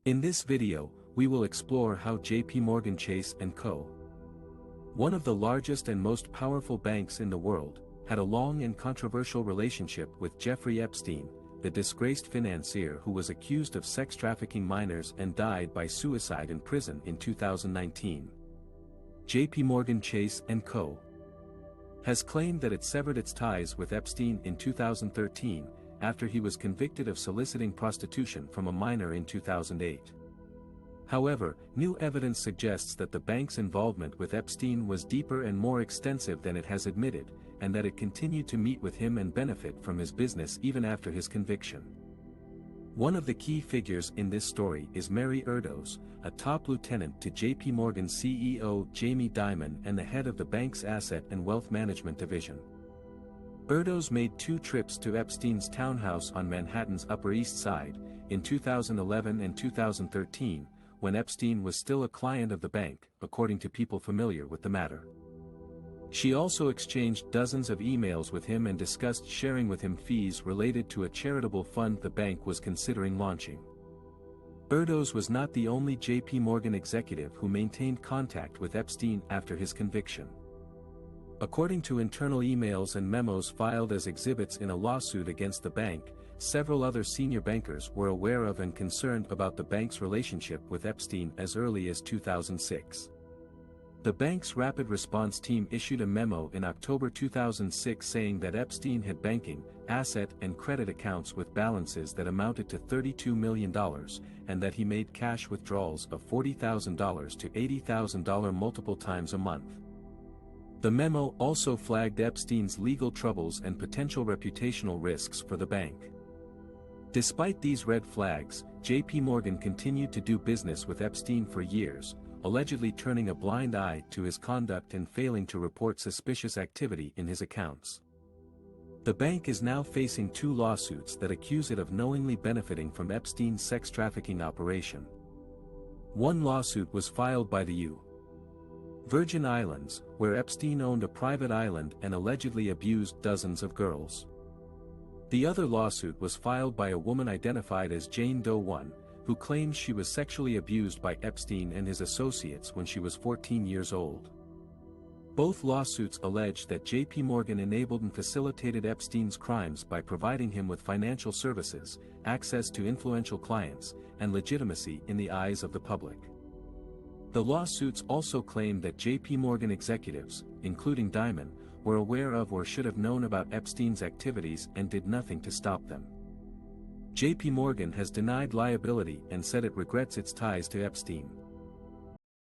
In this video, we will explore how JPMorgan Chase & Co., one of the largest and most powerful banks in the world, had a long and controversial relationship with Jeffrey Epstein, the disgraced financier who was accused of sex trafficking minors and died by suicide in prison in 2019. JPMorgan Chase & Co. has claimed that it severed its ties with Epstein in 2013, after he was convicted of soliciting prostitution from a minor in 2008. However, new evidence suggests that the bank's involvement with Epstein was deeper and more extensive than it has admitted, and that it continued to meet with him and benefit from his business even after his conviction. One of the key figures in this story is Mary Erdoes, a top lieutenant to JPMorgan CEO Jamie Dimon and the head of the bank's asset and wealth management division. Erdoes made 2 trips to Epstein's townhouse on Manhattan's Upper East Side, in 2011 and 2013, when Epstein was still a client of the bank, according to people familiar with the matter. She also exchanged dozens of emails with him and discussed sharing with him fees related to a charitable fund the bank was considering launching. Erdoes was not the only JPMorgan executive who maintained contact with Epstein after his conviction. According to internal emails and memos filed as exhibits in a lawsuit against the bank, several other senior bankers were aware of and concerned about the bank's relationship with Epstein as early as 2006. The bank's rapid response team issued a memo in October 2006 saying that Epstein had banking, asset and credit accounts with balances that amounted to $32 million, and that he made cash withdrawals of $40,000 to $80,000 multiple times a month. The memo also flagged Epstein's legal troubles and potential reputational risks for the bank. Despite these red flags, JPMorgan continued to do business with Epstein for years, allegedly turning a blind eye to his conduct and failing to report suspicious activity in his accounts. The bank is now facing 2 lawsuits that accuse it of knowingly benefiting from Epstein's sex trafficking operation. One lawsuit was filed by the Virgin Islands, where Epstein owned a private island and allegedly abused dozens of girls. The other lawsuit was filed by a woman identified as Jane Doe 1, who claims she was sexually abused by Epstein and his associates when she was 14 years old. Both lawsuits allege that JPMorgan enabled and facilitated Epstein's crimes by providing him with financial services, access to influential clients, and legitimacy in the eyes of the public. The lawsuits also claim that JPMorgan executives, including Dimon, were aware of or should have known about Epstein's activities and did nothing to stop them. JPMorgan has denied liability and said it regrets its ties to Epstein.